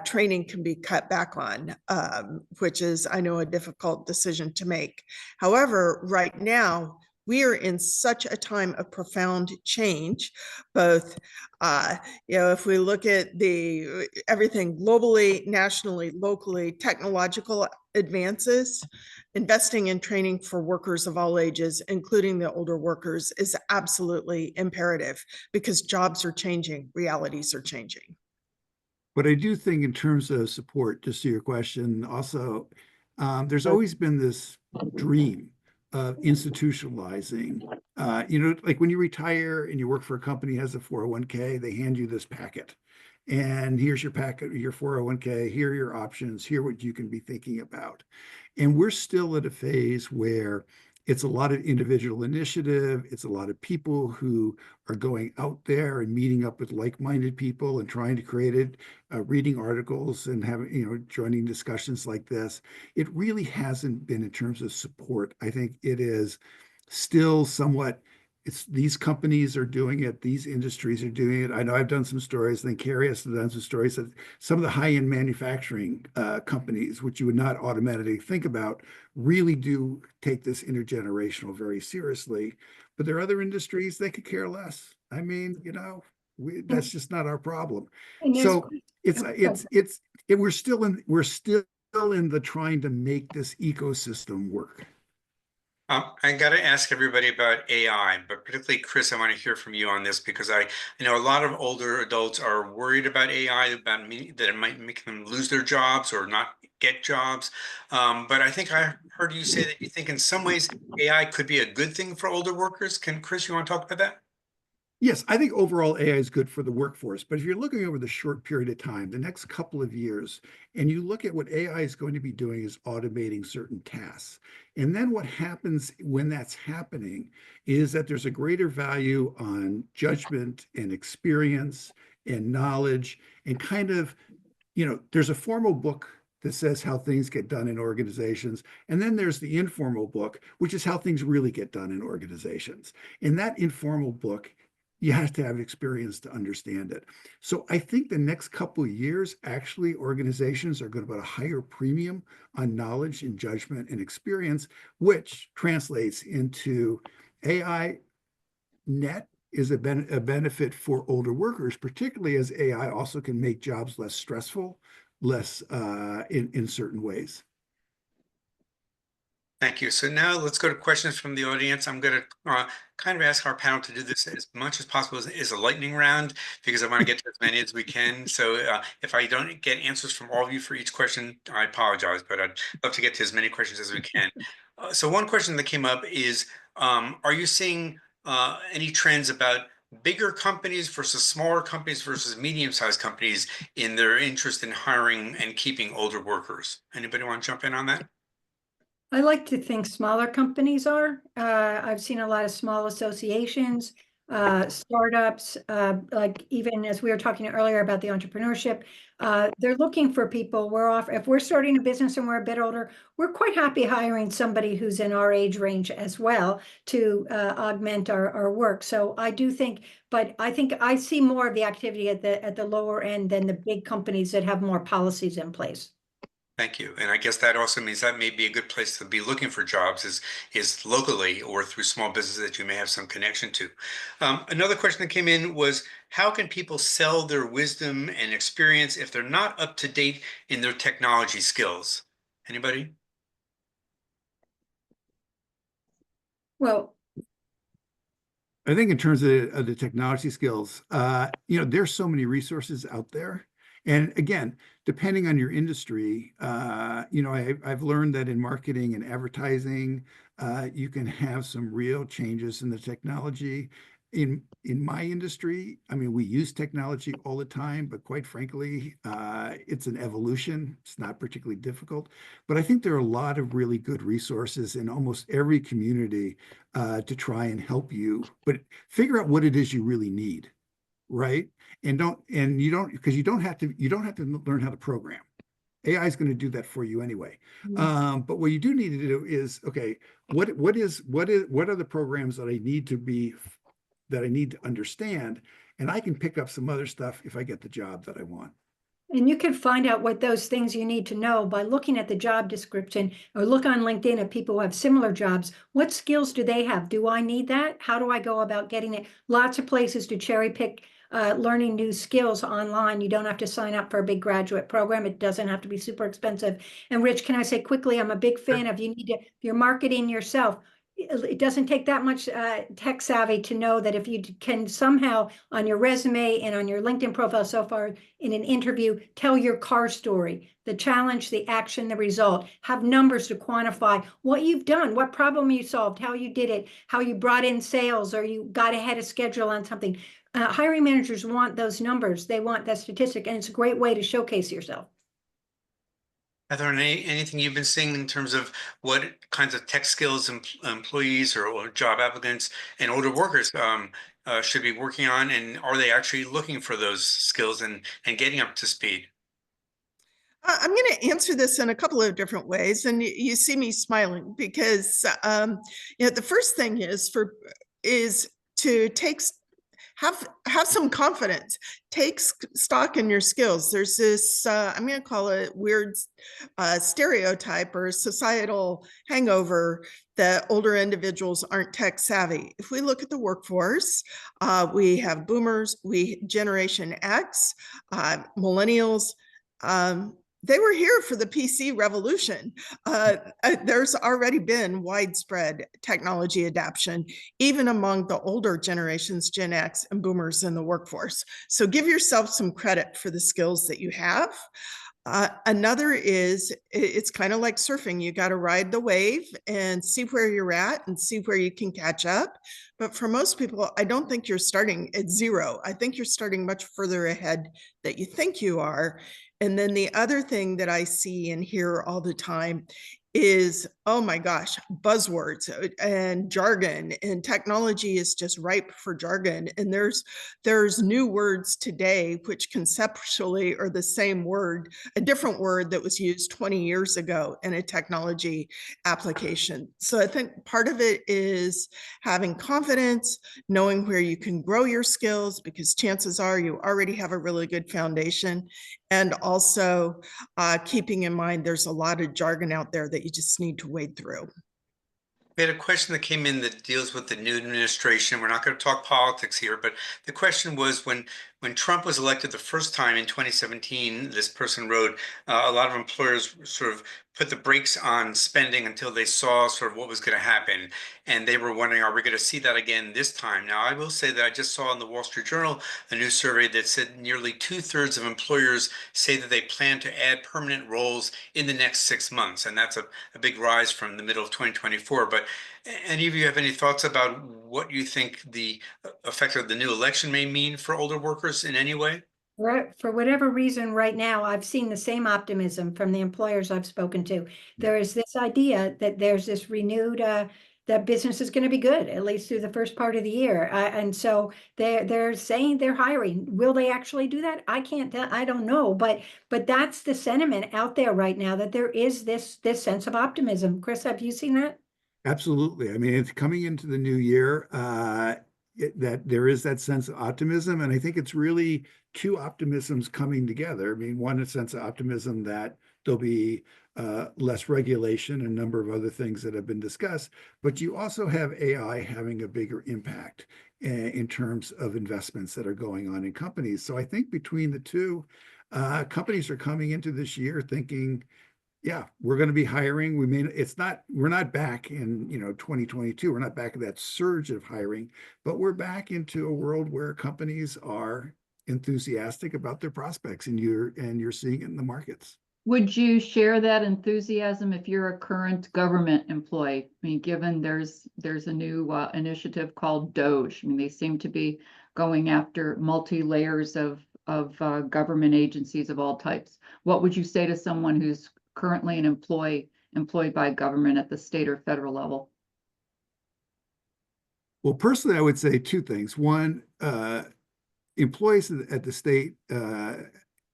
training can be cut back on, which is, I know, a difficult decision to make. However, right now, we are in such a time of profound change, both, if we look at everything globally, nationally, locally, technological advances, investing in training for workers of all ages, including the older workers, is absolutely imperative, because jobs are changing, realities are changing. But I do think in terms of support, just to your question, also, there's always been this dream of institutionalizing, like when you retire and you work for a company that has a 401k, they hand you this packet. and here's your packet, your 401k, here are your options, here what you can be thinking about. And we're still at a phase where it's a lot of individual initiative. It's a lot of people who are going out there and meeting up with like-minded people and trying to create it, reading articles and having, joining discussions like this. It really hasn't been in terms of support. I think it is still somewhat, these companies are doing it, these industries are doing it. I know I've done some stories, I think Carrie has done some stories that some of the high-end manufacturing companies, which you would not automatically think about, really do take this intergenerational very seriously. But there are other industries they could care less. I mean, that's just not our problem. And there's, So we're still in the trying to make this ecosystem work. I got to ask everybody about AI, but particularly Chris, I want to hear from you on this because I know a lot of older adults are worried about AI, that it might make them lose their jobs or not get jobs. But I think I heard you say that you think in some ways AI could be a good thing for older workers. Chris, you want to talk about that? Yes, I think overall AI is good for the workforce, but if you're looking over the short period of time, the next couple of years, and you look at what AI is going to be doing is automating certain tasks. And then what happens when that's happening is that there's a greater value on judgment and experience and knowledge and kind of, there's a formal book that says how things get done in organizations. And then there's the informal book, which is how things really get done in organizations. In that informal book, you have to have experience to understand it. So I think the next couple of years, actually, organizations are going to put a higher premium on knowledge and judgment and experience, which translates into AI net is a benefit for older workers, particularly as AI also can make jobs less stressful, less in certain ways. Thank you. So now let's go to questions from the audience. I'm going to kind of ask our panel to do this as much as possible as a lightning round because I want to get to as many as we can. So if I don't get answers from all of you for each question, I apologize, but I'd love to get to as many questions as we can. So one question that came up is, are you seeing any trends about bigger companies versus smaller companies versus medium-sized companies in their interest in hiring and keeping older workers? Anybody want to jump in on that? I like to think smaller companies are. I've seen a lot of small associations, startups, like even as we were talking earlier about the entrepreneurship, they're looking for people. If we're starting a business and we're a bit older, we're quite happy hiring somebody who's in our age range as well to augment our work. So I do think, but I think I see more of the activity at the lower end than the big companies that have more policies in place. Thank you. And I guess that also means that may be a good place to be looking for jobs is locally or through small businesses that you may have some connection to. Another question that came in was, how can people sell their wisdom and experience if they're not up to date in their technology skills? Anybody? Well, I think in terms of the technology skills, there's so many resources out there. And again, depending on your industry, I've learned that in marketing and advertising, you can have some real changes in the technology. In my industry, I mean, we use technology all the time, but quite frankly, it's an evolution. It's not particularly difficult. But I think there are a lot of really good resources in almost every community to try and help you, but figure out what it is you really need. Right. Because you don't have to learn how to program. AI is going to do that for you anyway. But what you do need to do is, okay, what are the programs that I need to understand? And I can pick up some other stuff if I get the job that I want. And you can find out what those things you need to know by looking at the job description or look on LinkedIn at people who have similar jobs. What skills do they have? Do I need that? How do I go about getting it? Lots of places to cherry pick learning new skills online. You don't have to sign up for a big graduate program. It doesn't have to be super expensive. And Rich, can I say quickly, I'm a big fan of if you're marketing yourself, it doesn't take that much tech savvy to know that if you can somehow on your resume and on your LinkedIn profile so far in an interview, tell your car story, the challenge, the action, the result, have numbers to quantify what you've done, what problem you solved, how you did it, how you brought in sales, or you got ahead of schedule on something. Hiring managers want those numbers. They want that statistic, and it's a great way to showcase yourself. Are there anything you've been seeing in terms of what kinds of tech skills employees or job applicants and older workers should be working on, and are they actually looking for those skills and getting up to speed? I'm going to answer this in a couple of different ways, and you see me smiling because the first thing is to have some confidence. Take stock in your skills. There's this I'm going to call it weird stereotype or societal hangover that older individuals aren't tech savvy. If we look at the workforce, we have boomers, Generation X, millennials. They were here for the PC revolution. There's already been widespread technology adoption, even among the older generations, Gen X and boomers in the workforce. So give yourself some credit for the skills that you have. Another is it's kind of like surfing. You got to ride the wave and see where you're at and see where you can catch up. But for most people, I don't think you're starting at zero. I think you're starting much further ahead than you think you are. And then the other thing that I see and hear all the time is, oh my gosh, buzzwords and jargon, and technology is just ripe for jargon. And there's new words today which conceptually are the same word, a different word that was used 20 years ago in a technology application. So I think part of it is having confidence, knowing where you can grow your skills, because chances are you already have a really good foundation, and also keeping in mind there's a lot of jargon out there that you just need to wade through. We had a question that came in that deals with the new administration. We're not going to talk politics here, but the question was when Trump was elected the first time in 2017, this person wrote, a lot of employers sort of put the brakes on spending until they saw sort of what was going to happen. And they were wondering, are we going to see that again this time? Now, I will say that I just saw in the Wall Street Journal a new survey that said nearly 2/3 of employers say that they plan to add permanent roles in the next 6 months. And that's a big rise from the middle of 2024. But any of you have any thoughts about what you think the effect of the new election may mean for older workers in any way? For whatever reason, right now, I've seen the same optimism from the employers I've spoken to. There is this idea that there's this renewed that business is going to be good, at least through the first part of the year. And so they're saying they're hiring. Will they actually do that? I can't tell. I don't know. But that's the sentiment out there right now, that there is this sense of optimism. Chris, have you seen that? Absolutely. I mean, it's coming into the new year, that there is that sense of optimism. And I think it's really two optimisms coming together. I mean, one, a sense of optimism that there'll be less regulation, a number of other things that have been discussed, but you also have AI having a bigger impact in terms of investments that are going on in companies. So I think between the two, companies are coming into this year thinking, yeah, we're going to be hiring. We're not back in, 2022. We're not back at that surge of hiring, but we're back into a world where companies are enthusiastic about their prospects, and you're seeing it in the markets. Would you share that enthusiasm if you're a current government employee? I mean, given there's a new initiative called DOGE. I mean, they seem to be going after multi-layers of government agencies of all types. What would you say to someone who's currently an employed by government at the state or federal level? Well, personally, I would say two things. One, employees at the state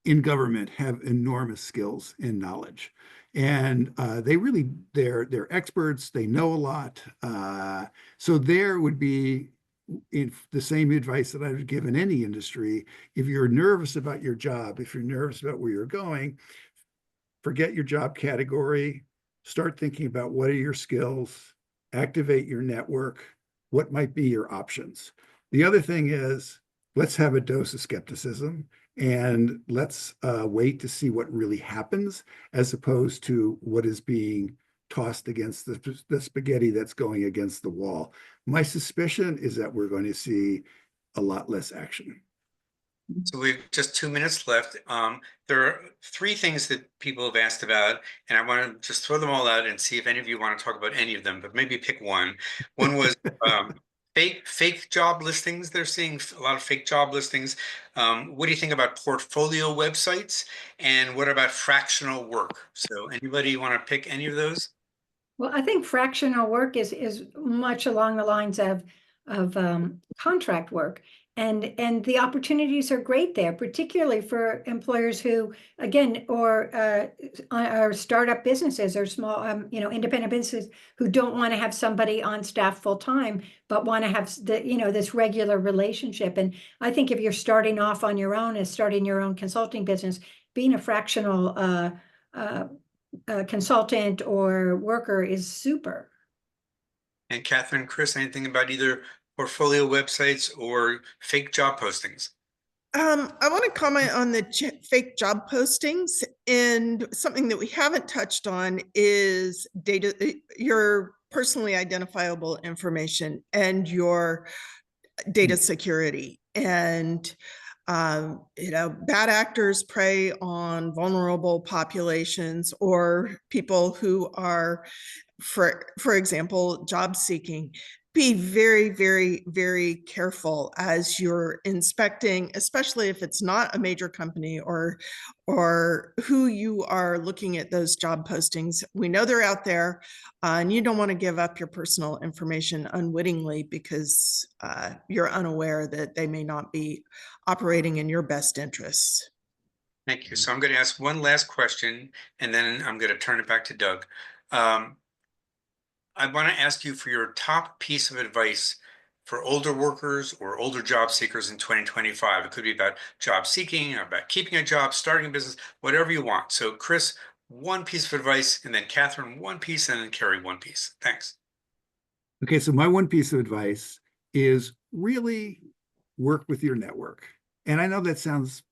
in government have enormous skills and knowledge, and they're experts. They know a lot. So there would be the same advice that I would give in any industry. If you're nervous about your job, if you're nervous about where you're going, forget your job category, start thinking about what are your skills, activate your network, what might be your options. The other thing is, let's have a dose of skepticism and let's wait to see what really happens, as opposed to what is being tossed against the spaghetti that's going against the wall. My suspicion is that we're going to see a lot less action. So we've just 2 minutes left. There are three things that people have asked about, and I want to just throw them all out and see if any of you want to talk about any of them, but maybe pick one. One was fake job listings. They're seeing a lot of fake job listings. What do you think about portfolio websites? And what about fractional work? So anybody want to pick any of those? Well, I think fractional work is much along the lines of contract work. And the opportunities are great there, particularly for employers who, again, or startup businesses or small, independent businesses who don't want to have somebody on staff full time, but want to have this regular relationship. And I think if you're starting off on your own, as starting your own consulting business, being a fractional consultant or worker is super. And Catherine, Chris, anything about either portfolio websites or fake job postings? I want to comment on the fake job postings, and something that we haven't touched on is data, your personally identifiable information and your data security. And bad actors prey on vulnerable populations or people who are, for example, job seeking. Be very, very, very careful as you're inspecting, especially if it's not a major company or who you are looking at those job postings. We know they're out there, and you don't want to give up your personal information unwittingly because you're unaware that they may not be operating in your best interests. Thank you. So I'm going to ask one last question, and then I'm going to turn it back to Doug. I want to ask you for your top piece of advice for older workers or older job seekers in 2025. It could be about job seeking, about keeping a job, starting a business, whatever you want. So Chris, one piece of advice, and then Catherine, one piece, and then Carrie, one piece. Thanks. Okay, so my one piece of advice is really work with your network. And I know that sounds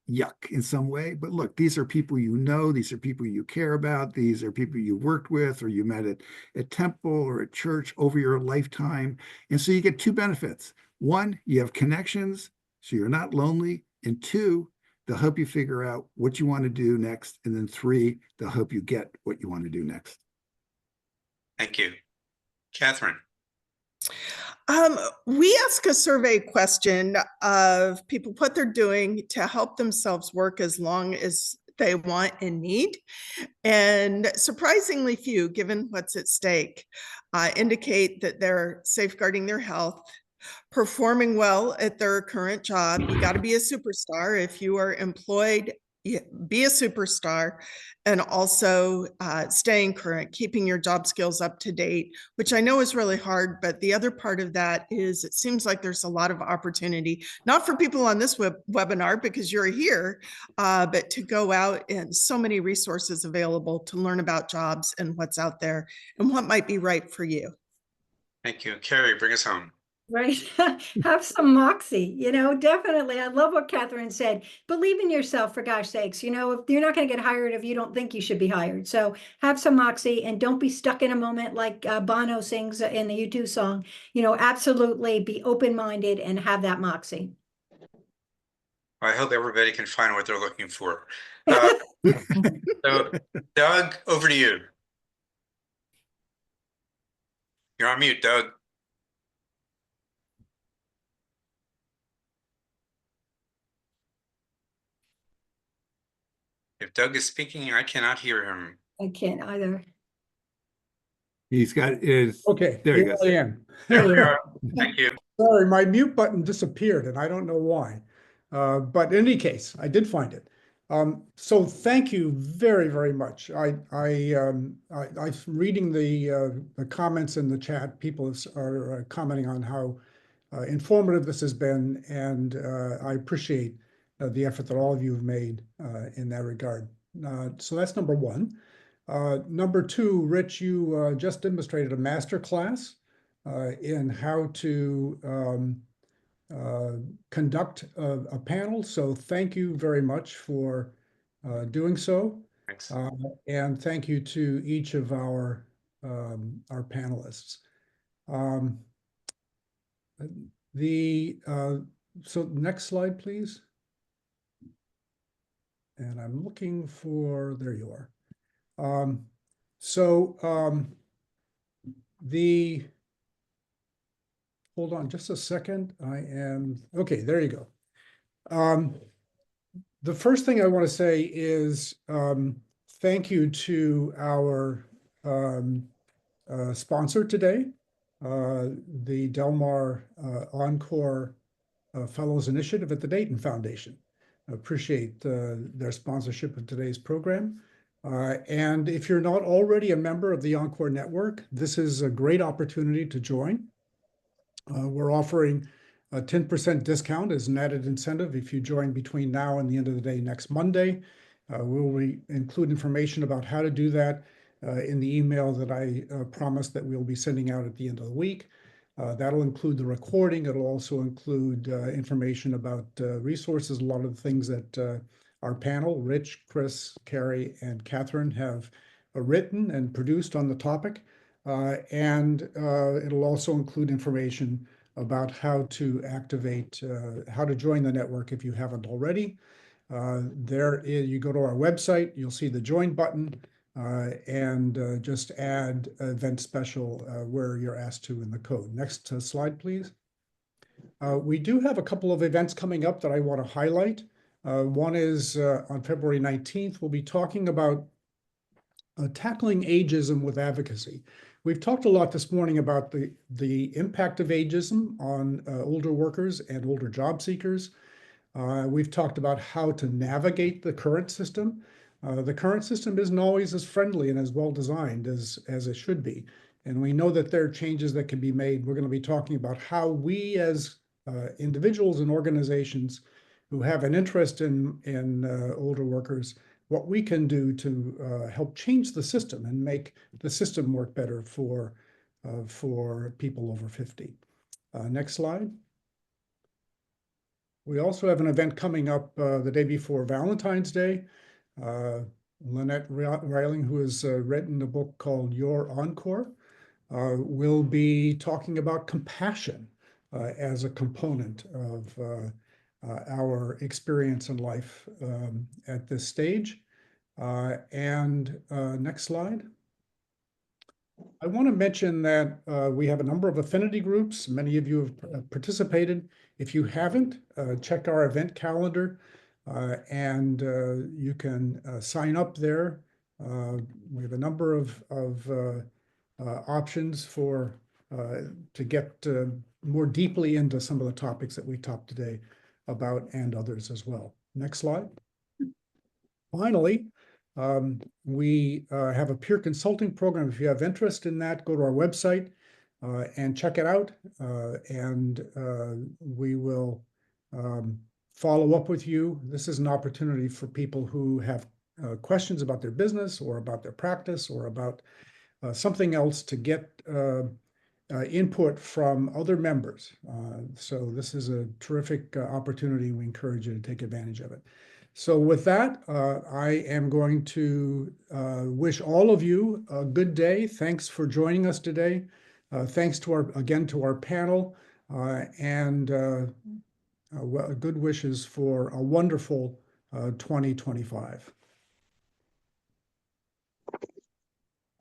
yuck in some way, but look, these are people you know, these are people you care about, these are people you worked with or you met at temple or at church over your lifetime. And so you get two benefits. One, you have connections, so you're not lonely. And two, they'll help you figure out what you want to do next. And then three, they'll help you get what you want to do next. Thank you. Catherine. We ask a survey question of people what they're doing to help themselves work as long as they want and need. And surprisingly few, given what's at stake, indicate that they're safeguarding their health, performing well at their current job. You got to be a superstar. If you are employed, be a superstar, and also staying current, keeping your job skills up to date, which I know is really hard. But the other part of that is it seems like there's a lot of opportunity, not for people on this webinar because you're here, but to go out, and so many resources available to learn about jobs and what's out there and what might be right for you. Thank you. Carrie, bring us home. Right. Have some moxie, definitely. I love what Catherine said. Believe in yourself, for gosh sakes. If you're not going to get hired if you don't think you should be hired. So have some moxie and don't be stuck in a moment like Bono sings in the U2 song. Absolutely be open-minded and have that moxie. I hope everybody can find what they're looking for. So Doug, over to you. You're on mute, Doug. If Doug is speaking, I cannot hear him. I can't either. He's got his. Okay, there he goes. I am. There we are. Thank you. Sorry, my mute button disappeared and I don't know why. But in any case, I did find it. So thank you very, very much. I'm reading the comments in the chat. People are commenting on how informative this has been, and I appreciate the effort that all of you have made in that regard. So that's number one. Number two, Rich, you just demonstrated a master class in how to conduct a panel. So thank you very much for doing so. Thanks. And thank you to each of our our panelists. Um, the so next slide, please. And I'm looking for, there you are. Hold on just a second. Okay, there you go. The first thing I want to say is thank you to our sponsor today, the Del Mar Encore Fellows Initiative at the Dayton Foundation. I appreciate their sponsorship of today's program. And if you're not already a member of the Encore Network, this is a great opportunity to join. We're offering a 10% discount as an added incentive if you join between now and the end of the day next Monday. We'll include information about how to do that in the email that I promised that we'll be sending out at the end of the week. That'll include the recording. It'll also include information about resources, a lot of the things that our panel, Rich, Chris, Carrie, and Catherine have written and produced on the topic. And it'll also include information about how to activate, how to join the network if you haven't already. You go to our website, you'll see the join button, and just add event special where you're asked to in the code. Next slide, please. We do have a couple of events coming up that I want to highlight. One is on February 19th, we'll be talking about tackling ageism with advocacy. We've talked a lot this morning about the impact of ageism on older workers and older job seekers. We've talked about how to navigate the current system. The current system isn't always as friendly and as well designed as it should be. And we know that there are changes that can be made. We're going to be talking about how we as individuals and organizations who have an interest in older workers, what we can do to help change the system and make the system work better for people over 50. Next slide. We also have an event coming up the day before Valentine's Day. Lynette Reiling, who has written a book called Your Encore, will be talking about compassion as a component of our experience in life at this stage. Next slide. I want to mention that we have a number of affinity groups. Many of you have participated. If you haven't, check our event calendar and you can sign up there. We have a number of options for to get more deeply into some of the topics that we talked today about and others as well. Next slide. Finally, we have a peer consulting program. If you have interest in that, go to our website and check it out. We will follow up with you. This is an opportunity for people who have questions about their business or about their practice or about something else to get input from other members. So this is a terrific opportunity. We encourage you to take advantage of it. So with that, I am going to wish all of you a good day. Thanks for joining us today. Thanks to our panel and good wishes for a wonderful 2025.